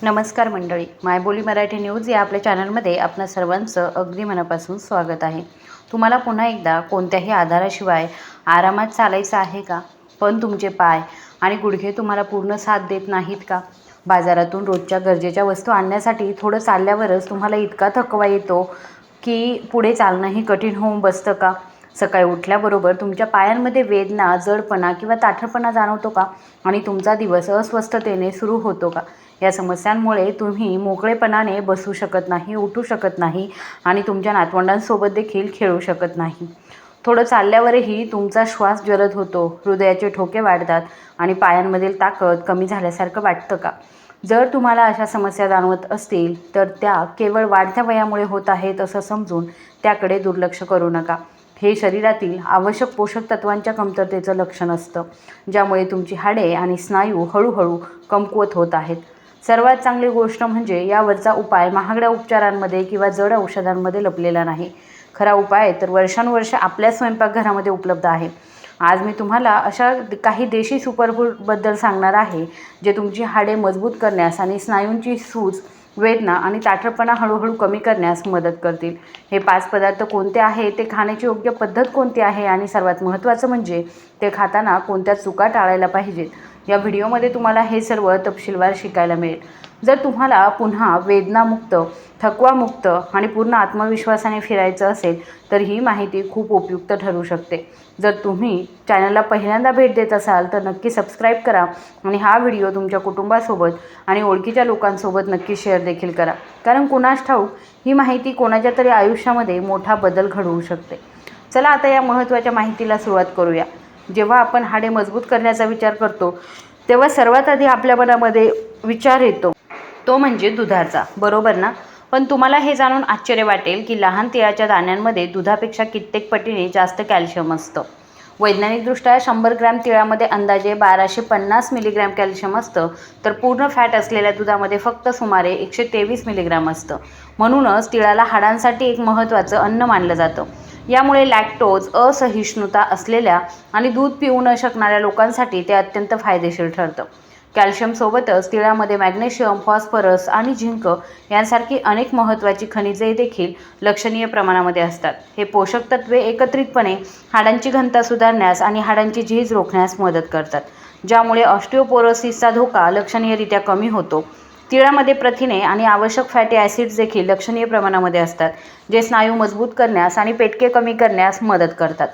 नमस्कार मंडळी, मायबोली मराठी न्यूज या आपल्या चॅनलमध्ये आपणा सर्वांचं अगदी मनापासून स्वागत आहे। तुम्हाला पुन्हा एकदा कोणत्याही आधाराशिवाय आरामात चालायचं आहे का? पण तुमचे पाय आणि गुडघे तुम्हाला पूर्ण साथ देत नाहीत का? बाजारातून रोजच्या गरजेच्या वस्तू आणण्यासाठी थोडं चालल्यावरच तुम्हाला इतका थकवा येतो की पुढे चालणंही कठीण होऊन बसतं का? सकाळी उठल्याबरोबर तुमच्या पायांमध्ये वेदना, जडपणा किंवा ताठरपणा जाणवतो का? आणि तुमचा दिवस अस्वस्थतेने सुरू होतो का? या समस्यांमुळे तुम्ही मोकळेपणाने बसू शकत नाही, उठू शकत नाही आणि तुमच्या नातवंडांसोबत देखील खेळू शकत नाही। थोडं चालल्यावरही तुमचा श्वास जलद होतो, हृदयाचे ठोके वाढतात आणि पायांमधील ताकद कमी झाल्यासारखं वाटतं का? जर तुम्हाला अशा समस्या जाणवत असतील तर त्या केवळ वाढत्या वयामुळे होत आहेत असं समजून त्याकडे दुर्लक्ष करू नका। हे शरीरातील आवश्यक पोषक तत्वांच्या कमतरतेचं लक्षण असतं, ज्यामुळे तुमची हाडे आणि स्नायू हळूहळू कमकुवत होत आहेत। सर्वात चांगली गोष्ट म्हणजे यावरचा उपाय महागड्या उपचारांमध्ये किंवा जड औषधांमध्ये लपलेला नाही। खरा उपाय तर वर्षानुवर्षे आपल्या स्वयंपाकघरामध्ये उपलब्ध आहे। आज मी तुम्हाला अशा काही देशी सुपरफूडबद्दल सांगणार आहे, जे तुमची हाडे मजबूत करण्यास आणि स्नायूंची सूज, वेदना आणि ताठरपणा हळूहळू कमी करण्यास मदत करतील। हे 5 पदार्थ कोणते आहे, ते खाण्याची योग्य पद्धत कोणती आहे आणि सर्वात महत्त्वाचं म्हणजे ते खाताना कोणत्या चुका टाळायला पाहिजेत, या व्हिडिओमध्ये तुम्हाला हे सर्व तपशीलवार शिकायला मिळेल। जर तुम्हाला पुन्हा वेदनामुक्त, थकवामुक्त आणि पूर्ण आत्मविश्वासाने फिरायचं असेल तर ही माहिती खूप उपयुक्त ठरू शकते। जर तुम्ही चॅनलला पहिल्यांदा भेट देत असाल तर नक्की सबस्क्राईब करा आणि हा व्हिडिओ तुमच्या कुटुंबासोबत आणि ओळखीच्या लोकांसोबत नक्की शेअर देखील करा, कारण कुणास ठाऊक ही माहिती कोणाच्या तरी आयुष्यामध्ये मोठा बदल घडवू शकते। चला आता या महत्त्वाच्या माहितीला सुरुवात करूया। जेव्हा आपण हाडे मजबूत करण्याचा विचार करतो तेव्हा सर्वात आधी आपल्या मनामध्ये विचार येतो तो म्हणजे दुधाचा, बरोबर ना? पण तुम्हाला हे जाणून आश्चर्य वाटेल की लहान तिळाच्या दाण्यांमध्ये दुधापेक्षा कित्येक पटीने जास्त कॅल्शियम असतं। वैज्ञानिकदृष्ट्या 100 ग्रॅम तिळामध्ये अंदाजे 1250 मिलीग्रॅम कॅल्शियम असतं, तर पूर्ण फॅट असलेल्या दुधामध्ये फक्त सुमारे 123 मिलीग्रॅम असतं। म्हणूनच तिळाला हाडांसाठी एक महत्त्वाचं अन्न मानलं जातं। यामुळे लॅक्टोज असहिष्णुता असलेल्या आणि दूध पिऊ न शकणाऱ्या लोकांसाठी ते अत्यंत फायदेशीर ठरतं। कॅल्शियमसोबतच तिळामध्ये मॅग्नेशियम, फॉस्फरस आणि झिंक यांसारखी अनेक महत्त्वाची खनिजे देखील लक्षणीय प्रमाणामध्ये असतात। हे पोषक तत्वे एकत्रितपणे हाडांची घनता सुधारण्यास आणि हाडांची झीज रोखण्यास मदत करतात, ज्यामुळे ऑस्टिओपोरोसिसचा धोका लक्षणीयरित्या कमी होतो। तिळामध्ये प्रथिने आणि आवश्यक फॅटी ॲसिड्स देखील लक्षणीय प्रमाणामध्ये असतात, जे स्नायू मजबूत करण्यास आणि पेटके कमी करण्यास मदत करतात।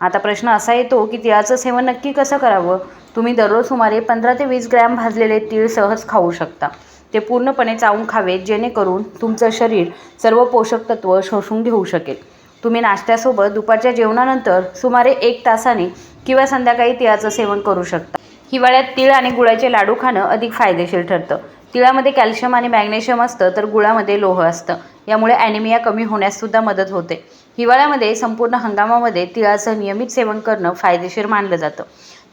आता प्रश्न असा येतो की तिळाचं सेवन नक्की कसं करावं? तुम्ही दररोज सुमारे 15 ते 20 ग्रॅम भाजलेले तीळ सहज खाऊ शकता। ते पूर्णपणे चावून खावेत, जेणेकरून तुमचं शरीर सर्व पोषक तत्व शोषून घेऊ शकेल। तुम्ही नाश्त्यासोबत दुपारच्या जेवणानंतर सुमारे 1 तासाने किंवा संध्याकाळी तिळाचं सेवन करू शकता। हिवाळ्यात तीळ आणि गुळाचे लाडू खाणं अधिक फायदेशीर ठरतं। तिळामध्ये कॅल्शियम आणि मॅग्नेशियम असतं, तर गुळामध्ये लोह असतं। यामुळे ॲनिमिया कमी होण्यास सुद्धा मदत होते। हिवाळ्यामध्ये संपूर्ण हंगामामध्ये तिळाचं नियमित सेवन करणं फायदेशीर मानलं जातं।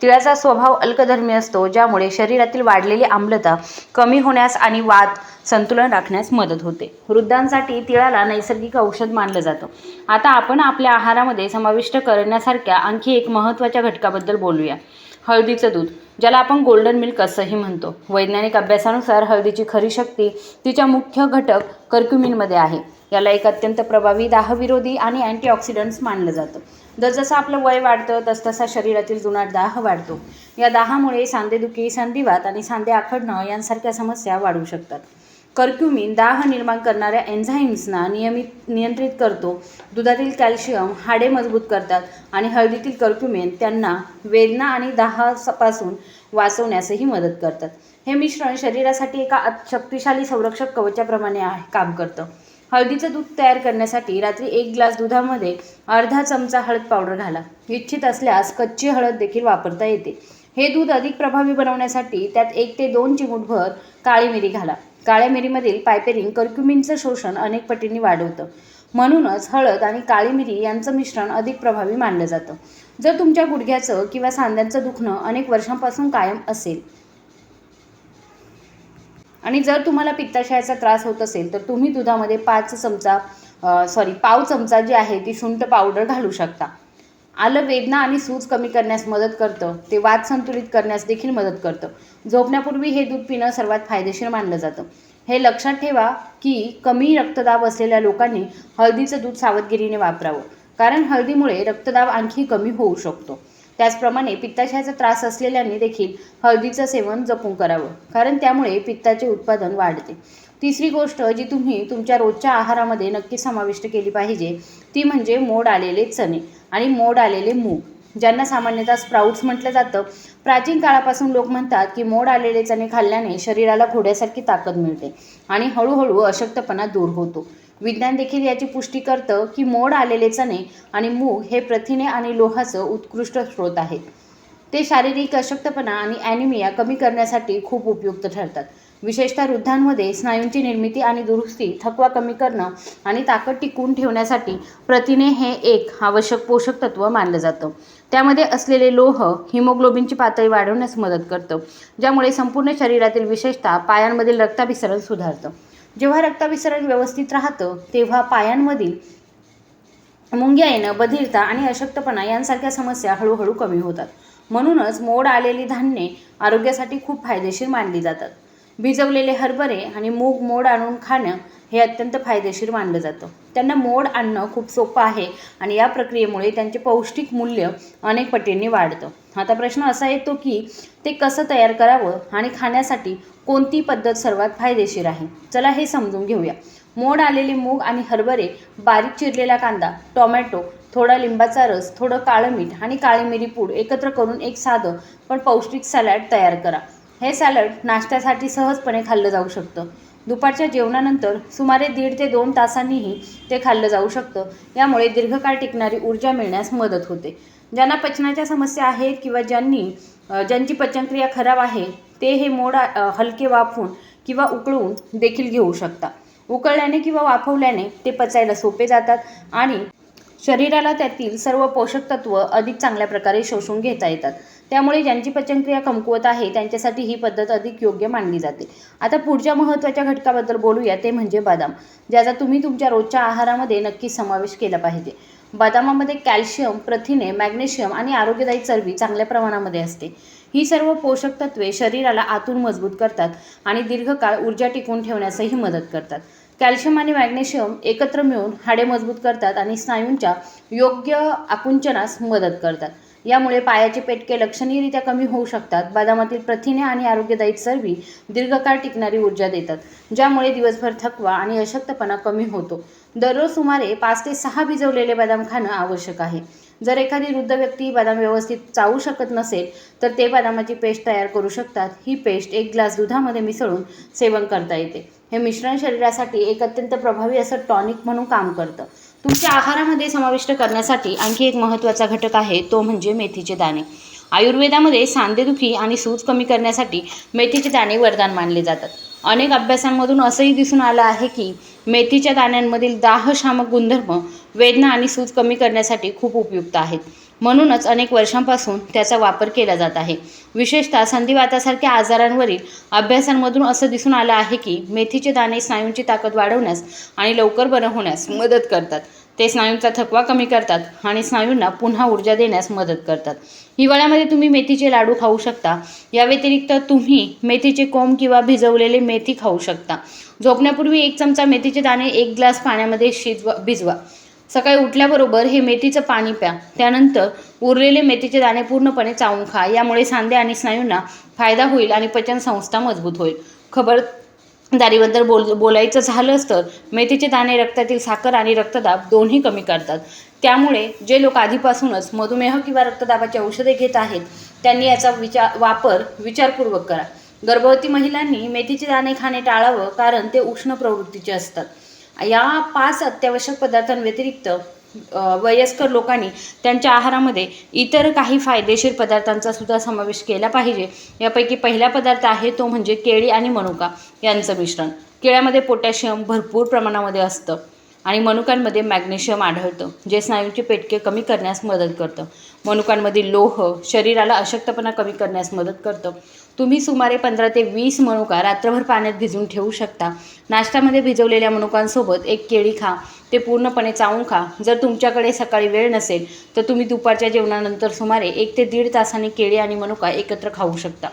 तिळाचा स्वभाव अल्कधर्मी असतो, ज्यामुळे शरीरातील वाढलेली आम्लता कमी होण्यास आणि वात संतुलन राखण्यास मदत होते। वृद्धांसाठी तिळाला नैसर्गिक औषध मानलं जातं। आता आपण आपल्या आहारामध्ये समाविष्ट करण्यासारख्या आणखी एक महत्त्वाच्या घटकाबद्दल बोलूया, हळदीचं दूध, ज्याला आपण गोल्डन मिल्क असंही म्हणतो। वैज्ञानिक अभ्यासानुसार हळदीची खरी शक्ती तिच्या मुख्य घटक कर्क्युमिनमध्ये आहे। याला एक अत्यंत प्रभावी दाहविरोधी आणि अँटीऑक्सिडंट्स मानलं जातं। जसजसं आपलं वय वाढतं तसतसा शरीरातील जुनाट दाह वाढतो। या दाहामुळे सांधेदुखी, संधिवात आणि सांधे आखडणं यांसारख्या समस्या वाढू शकतात। कर्क्युमिन दाह निर्माण करणाऱ्या एन्झाईम्सना नियंत्रित करतो। दुधातील कॅल्शियम हाडे मजबूत करतात आणि हळदीतील कर्क्युमिन त्यांना वेदना आणि दाहापासून वाचवण्यासही मदत करतात। हे मिश्रण शरीरासाठी एका शक्तिशाली संरक्षक कवचाप्रमाणे काम करतं। हळदीचं दूध तयार करण्यासाठी रात्री 1 ग्लास दुधामध्ये अर्धा चमचा हळद पावडर घाला। इच्छित असल्यास कच्ची हळद देखील वापरता येते। हे दूध अधिक प्रभावी बनवण्यासाठी त्यात 1 ते 2 चिमूटभर काळी मिरी घाला। काळ्या मिरीमधील पायपेरिन कर्क्युमिनचं शोषण अनेक पटींनी वाढवतं। म्हणूनच हळद आणि काळी मिरी यांचं मिश्रण अधिक प्रभावी मानलं जातं। जर तुमच्या गुडघ्याचं किंवा सांध्यांचं दुखणं अनेक वर्षांपासून कायम असेल आणि जर तुम्हाला पित्ताशयाचा त्रास होत असेल तर तुम्ही दुधामध्ये पाव चमचा जी आहे ती सुंठ पावडर घालू शकता। आलं वेदना आणि सूज कमी करण्यास मदत करतं, ते वात संतुलित करण्यास देखील मदत करतं. झोपण्यापूर्वी हे दूध पिणं सर्वात फायदेशीर मानलं जातं. हे लक्षात ठेवा की कमी रक्तदाब असलेल्या लोकांनी हळदीचं दूध सावधगिरीने वापरावं, कारण हळदीमुळे रक्तदाब आणखी कमी होऊ शकतो. त्याचप्रमाणे पित्ताशयाचा त्रास असलेल्यांनी देखील हळदीचं सेवन जपून करावं, कारण त्यामुळे पित्ताचे उत्पादन वाढते. तिसरी गोष्ट जी तुम्ही तुमच्या रोजच्या आहारामध्ये नक्की समाविष्ट केली पाहिजे ती म्हणजे मोड आलेले चणे आणि मोड आलेले मूग, ज्यांना सामान्यतः स्प्राउट्स म्हटलं जातं. प्राचीन काळापासून लोक म्हणतात की मोड आलेले चणे खाल्ल्याने शरीराला घोड्यासारखी ताकद मिळते आणि हळूहळू अशक्तपणा दूर होतो. विज्ञान देखील याची पुष्टी करतं की मोड आलेले चणे आणि मूग हे प्रथिने आणि लोहाचं उत्कृष्ट स्रोत आहेत. ते शारीरिक अशक्तपणा आणि ॲनिमिया कमी करण्यासाठी खूप उपयुक्त ठरतात. विशेषतः वृद्धांमध्ये स्नायूंची निर्मिती आणि दुरुस्ती, थकवा कमी करणं आणि ताकद टिकवून ठेवण्यासाठी प्रथिने हे एक आवश्यक पोषक तत्व मानलं जातं. त्यामध्ये असलेले लोह हिमोग्लोबिनची पातळी वाढवण्यास मदत करतं, ज्यामुळे संपूर्ण शरीरातील विशेषतः पायांमधील रक्ताभिसरण सुधारतं. जेव्हा रक्ताभिसरण व्यवस्थित राहतं तेव्हा पायांमधील मुंग्या येणं, बधिरता आणि अशक्तपणा यांसारख्या समस्या हळूहळू कमी होतात. म्हणूनच मोड आलेली धान्ये आरोग्यासाठी खूप फायदेशीर मानली जातात. भिजवलेले हरभरे आणि मूग मोड आणून खाणं हे अत्यंत फायदेशीर मानलं जातं. त्यांना मोड आणणं खूप सोपं आहे आणि या प्रक्रियेमुळे त्यांचे पौष्टिक मूल्य अनेक पटींनी वाढतं. आता प्रश्न असा येतो की ते कसं तयार करावं आणि खाण्यासाठी कोणती पद्धत सर्वात फायदेशीर आहे. चला हे समजून घेऊया. मोड आलेले मूग आणि हरभरे, बारीक चिरलेला कांदा, टोमॅटो, थोडा लिंबाचा रस, थोडं काळं मीठ आणि काळी मिरी पूड एकत्र करून एक साधं पण पौष्टिक सॅलड तयार करा. हे सॅलड नाश्त्यासाठी सहजपणे खाल्लं जाऊ शकतं. दुपारच्या जेवणानंतर सुमारे 1.5 ते 2 तासांनीही ते खाल्लं जाऊ शकतं. यामुळे दीर्घकाळ टिकणारी ऊर्जा मिळण्यास मदत होते. ज्यांना पचनाच्या समस्या आहेत किंवा ज्यांची पचनक्रिया खराब आहे ते हे मोड हलके वाफवून किंवा उकळून देखील घेऊ शकता. उकळल्याने किंवा वाफवल्याने ते पचायला सोपे जातात आणि शरीराला त्यातील सर्व पोषक तत्व अधिक चांगल्या प्रकारे शोषून घेता येतात. त्यामुळे ज्यांची पचनक्रिया कमकुवत आहे त्यांच्यासाठी ही पद्धत अधिक योग्य मानली जाते. आता पुढच्या महत्त्वाच्या घटकाबद्दल बोलूया, ते म्हणजे बदाम, ज्याचा तुम्ही तुमच्या रोजच्या आहारामध्ये नक्की समावेश केला पाहिजे. बदामामध्ये कॅल्शियम, प्रथिने, मॅग्नेशियम आणि आरोग्यदायी चरबी चांगल्या प्रमाणामध्ये असते. ही सर्व पोषक तत्वे शरीराला आतून मजबूत करतात आणि दीर्घकाळ ऊर्जा टिकवून ठेवण्यासही मदत करतात. कॅल्शियम आणि मॅग्नेशियम एकत्र मिळून हाडे मजबूत करतात आणि स्नायूंच्या योग्य आकुंचनास मदत करतात. यामुळे पायाचे पेटके लक्षणीयरित्या कमी होऊ शकतात. बदामातील प्रथिने आणि आरोग्यदायी चरबी दीर्घकाळ टिकणारी ऊर्जा देतात, ज्यामुळे दिवसभर थकवा आणि अशक्तपणा कमी होतो. दररोज सुमारे 5 ते 6 भिजवलेले बदाम खाणं आवश्यक आहे. जर एखादी वृद्ध व्यक्ती बदाम व्यवस्थित चावू शकत नसेल तर ते बदामाची पेस्ट तयार करू शकतात. ही पेस्ट 1 ग्लास दुधामध्ये मिसळून सेवन करता येते. हे मिश्रण शरीरासाठी एक अत्यंत प्रभावी असं टॉनिक म्हणून काम करतं. तुमच्या आहारामध्ये समाविष्ट करण्यासाठी आणखी एक महत्त्वाचा घटक आहे, तो म्हणजे मेथीचे दाणे. आयुर्वेदामध्ये सांधेदुखी आणि सूज कमी करण्यासाठी मेथीचे दाणे वरदान मानले जातात. अनेक अभ्यासांमधून असंही दिसून आलं आहे की मेथीच्या दाण्यांमधील दाहशामक गुणधर्म वेदना आणि सूज कमी करण्यासाठी खूप उपयुक्त आहेत. म्हणूनच अनेक वर्षांपासून त्याचा वापर केला जात आहे. विशेषतः संधिवातासारख्या आजारांवरील अभ्यासांमधून असं दिसून आलं आहे की मेथीचे दाणे स्नायूंची ताकद वाढवण्यास आणि लवकर बरं होण्यास मदत करतात. ते स्नायूंचा थकवा कमी करतात आणि स्नायूंना पुन्हा ऊर्जा देण्यास मदत करतात. हिवाळ्यामध्ये तुम्ही मेथीचे लाडू खाऊ शकता. या व्यतिरिक्त तुम्ही मेथीचे कोंब किंवा भिजवलेले मेथी खाऊ शकता. झोपण्यापूर्वी 1 चमचा मेथीचे दाणे 1 ग्लास पाण्यामध्ये भिजवा. सकाळी उठल्याबरोबर हे मेथीचं पाणी प्या. त्यानंतर उरलेले मेथीचे दाणे पूर्णपणे चावून खा. यामुळे सांधे आणि स्नायूंना फायदा होईल आणि पचनसंस्था मजबूत होईल. खबरदारीबद्दल बोलायचं झालंच तर मेथीचे दाणे रक्तातील साखर आणि रक्तदाब दोन्ही कमी करतात. त्यामुळे जे लोक आधीपासूनच मधुमेह किंवा रक्तदाबाची औषधे घेत आहेत त्यांनी याचा वापर विचारपूर्वक करा. गर्भवती महिलांनी मेथीचे दाणे खाणे टाळावं, कारण ते उष्ण प्रवृत्तीचे असतात. या 5 अत्यावश्यक पदार्थांव्यतिरिक्त वयस्कर लोकांनी त्यांच्या आहारामध्ये इतर काही फायदेशीर पदार्थांचा सुद्धा समावेश केला पाहिजे. यापैकी पहिला पदार्थ आहे तो म्हणजे केळी आणि मनुका यांचं मिश्रण. केळ्यामध्ये पोटॅशियम भरपूर प्रमाणामध्ये असतं आणि मनुकांमध्ये मॅग्नेशियम आढळतं, जे स्नायूंचे पेटके कमी करण्यास मदत करतं. मनुकांमधील लोह शरीराला अशक्तपणा कमी करण्यास मदत करतं. तुम्ही सुमारे 15 ते 20 मनुका रात्रभर पाण्यात भिजवून ठेवू शकता. नाश्त्यामध्ये भिजवलेल्या मनुकांसोबत एक केळी खा. ते पूर्णपणे चावून खा. जर तुमच्याकडे सकाळी वेळ नसेल तर तुम्ही दुपारच्या जेवणानंतर सुमारे 1 ते 1.5 तासांनी केळी आणि मनुका एकत्र खाऊ शकता.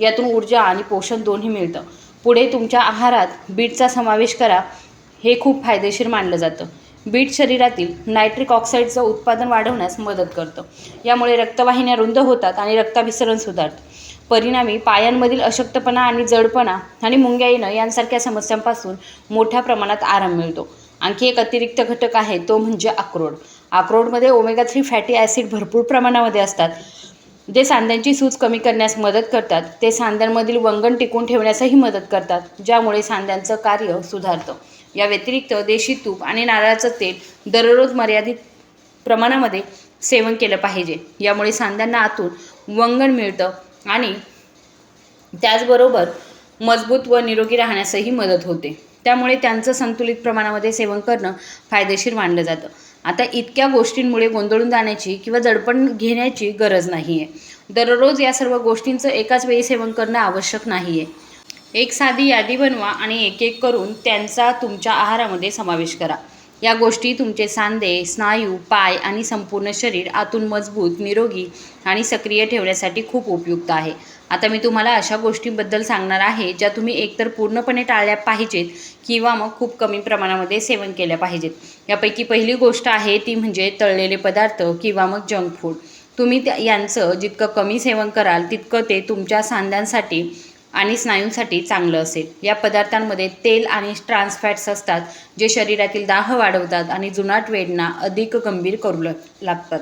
यातून ऊर्जा आणि पोषण दोन्ही मिळतं. पुढे तुमच्या आहारात बीटचा समावेश करा. हे खूप फायदेशीर मानलं जातं. बीट शरीरातील नायट्रिक ऑक्साईडचं उत्पादन वाढवण्यास मदत करतं. यामुळे रक्तवाहिन्या रुंद होतात आणि रक्ताभिसरण सुधारतं. परिणामी पायांमधील अशक्तपणा आणि जडपणा आणि मुंग्या येणं यांसारख्या समस्यांपासून मोठ्या प्रमाणात आराम मिळतो. आणखी एक अतिरिक्त घटक आहे तो म्हणजे अक्रोड. अक्रोडमध्ये ओमेगा 3 फॅटी ॲसिड भरपूर प्रमाणामध्ये असतात, जे सांध्यांची सूज कमी करण्यास मदत करतात. ते सांध्यांमधील वंगण टिकवून ठेवण्यासही मदत करतात, ज्यामुळे सांध्यांचं कार्य सुधारतं. या व्यतिरिक्त देशी तूप आणि नारळाचं तेल दररोज मर्यादित प्रमाणामध्ये सेवन केलं पाहिजे. यामुळे सांध्यांना आतून वंगण मिळतं आणि त्याचबरोबर मजबूत व निरोगी राहण्यासही मदत होते. त्यामुळे त्यांचं संतुलित प्रमाणामध्ये सेवन करणं फायदेशीर मानलं जातं. आता इतक्या गोष्टींमुळे गोंधळून जाण्याची किंवा दडपण घेण्याची गरज नाही आहे. दररोज या सर्व गोष्टींचं एकाच वेळी सेवन करणं आवश्यक नाही आहे. एक साधी यादी बनवा आणि एक एक करून त्यांचा तुमच्या आहारामध्ये समावेश करा. या गोष्टी तुमचे सांधे, स्नायू, पाय आणि संपूर्ण शरीर आतून मजबूत, निरोगी आणि सक्रिय ठेवण्यासाठी खूप उपयुक्त आहे. आता मी तुम्हाला अशा गोष्टींबद्दल सांगणार आहे ज्या तुम्ही एकतर पूर्णपणे टाळल्या पाहिजेत किंवा मग खूप कमी प्रमाणामध्ये सेवन केल्या पाहिजेत. यापैकी पहिली गोष्ट आहे ती म्हणजे तळलेले पदार्थ किंवा मग जंक फूड. तुम्ही यांचं जितकं कमी सेवन कराल तितकं ते तुमच्या सांध्यांसाठी आणि स्नायूंसाठी चांगलं असेल. या पदार्थांमध्ये तेल आणि ट्रान्स फॅट्स असतात, जे शरीरातील दाह वाढवतात आणि जुनाट वेदना अधिक गंभीर करू लागतात.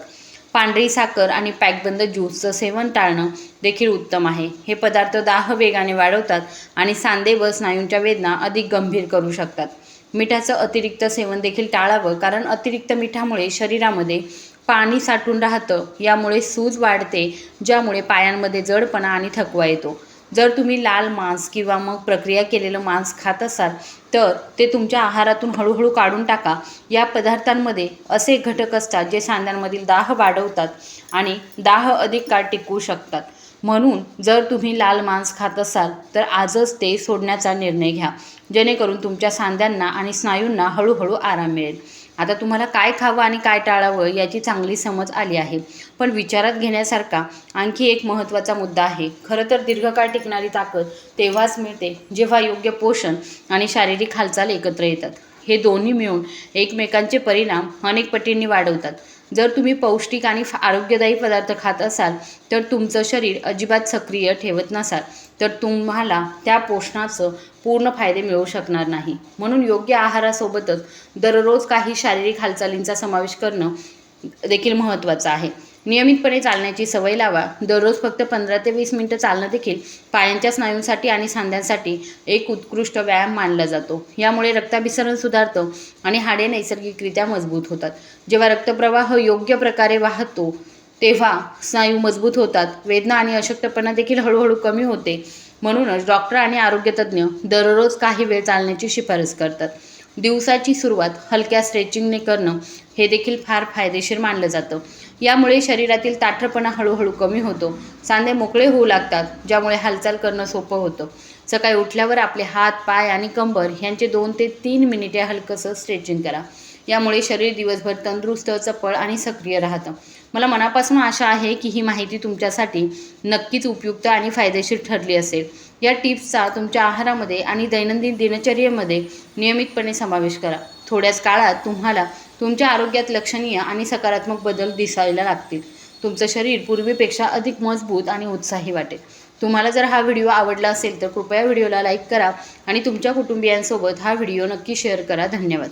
पांढरी साखर आणि पॅकबंद ज्यूसचं सेवन टाळणं देखील उत्तम आहे. हे पदार्थ दाह वेगाने वाढवतात आणि सांधे व स्नायूंच्या वेदना अधिक गंभीर करू शकतात. मिठाचं अतिरिक्त सेवन देखील टाळावं, कारण अतिरिक्त मिठामुळे शरीरामध्ये पाणी साठून राहतं. यामुळे सूज वाढते, ज्यामुळे पायांमध्ये जडपणा आणि थकवा येतो. जर तुम्ही लाल मांस किंवा मग प्रक्रिया केलेलं मांस खात असाल तर ते तुमच्या आहारातून हळूहळू काढून टाका. या पदार्थांमध्ये असे घटक असतात जे सांध्यांमधील दाह वाढवतात आणि दाह अधिक काळ टिकवू शकतात. म्हणून जर तुम्ही लाल मांस खात असाल तर आजच ते सोडण्याचा निर्णय घ्या, जेणेकरून तुमच्या सांध्यांना आणि स्नायूंना हळूहळू आराम मिळेल. आता तुम्हाला काय खावं आणि काय टाळावं याची चांगली समज आली आहे. पण विचारात घेण्यासारखा आणखी एक महत्त्वाचा मुद्दा आहे. खरं तर दीर्घकाळ टिकणारी ताकद तेव्हाच मिळते जेव्हा योग्य पोषण आणि शारीरिक हालचाल एकत्र येतात. हे दोन्ही मिळून एकमेकांचे परिणाम अनेक पटींनी वाढवतात. जर तुम्ही पौष्टिक आणि आरोग्यदायी पदार्थ खात असाल तर तुमचं शरीर अजिबात सक्रिय ठेवत नसाल तर तुम्हाला त्या पोषणाचं पूर्ण फायदे मिळू शकणार नाही. म्हणून योग्य आहारासोबतच दररोज काही शारीरिक हालचालींचा समावेश करणं देखील महत्त्वाचं आहे. नियमितपणे चालण्याची सवय लावा. दररोज फक्त 15 ते 20 मिनिटं चालणं देखील पायांच्या स्नायूंसाठी आणि सांध्यांसाठी एक उत्कृष्ट व्यायाम मानला जातो. यामुळे रक्ताभिसरण सुधारतं आणि हाडे नैसर्गिकरित्या मजबूत होतात. जेव्हा रक्तप्रवाह योग्य प्रकारे वाहतो तेव्हा स्नायू मजबूत होतात. वेदना आणि अशक्तपणा देखील हळूहळू कमी होते. म्हणूनच डॉक्टर आणि आरोग्यतज्ञ दररोज काही वेळ चालण्याची शिफारस करतात. दिवसाची सुरुवात हलक्या स्ट्रेचिंगने करणं हे देखील फार फायदेशीर मानलं जातं. यामुळे शरीरातील ताठरपणा हळूहळू कमी होतो. सांधे मोकळे होऊ लागतात, ज्यामुळे हालचाल करणं सोपं होतं. सकाळी उठल्यावर आपले हात, पाय आणि कंबर यांचे 2 ते 3 मिनिटे हलकंसं स्ट्रेचिंग करा. यामुळे शरीर दिवसभर तंदुरुस्त, चपळ आणि सक्रिय राहतं. मला मनापासून आशा आहे की ही माहिती तुमच्यासाठी नक्कीच उपयुक्त आणि फायदेशीर ठरली असेल. या टिप्सचा तुमच्या आहारामध्ये आणि दैनंदिन दिनचर्येमध्ये नियमितपणे समावेश करा. थोड्याच काळात तुम्हाला तुमच्या आरोग्यात लक्षणीय आणि सकारात्मक बदल दिसायला लागतील. तुमचं शरीर पूर्वीपेक्षा अधिक मजबूत आणि उत्साही वाटेल. तुम्हाला जर हा व्हिडिओ आवडला असेल तर कृपया व्हिडिओला लाईक करा आणि तुमच्या कुटुंबियांसोबत हा व्हिडिओ नक्की शेअर करा. धन्यवाद.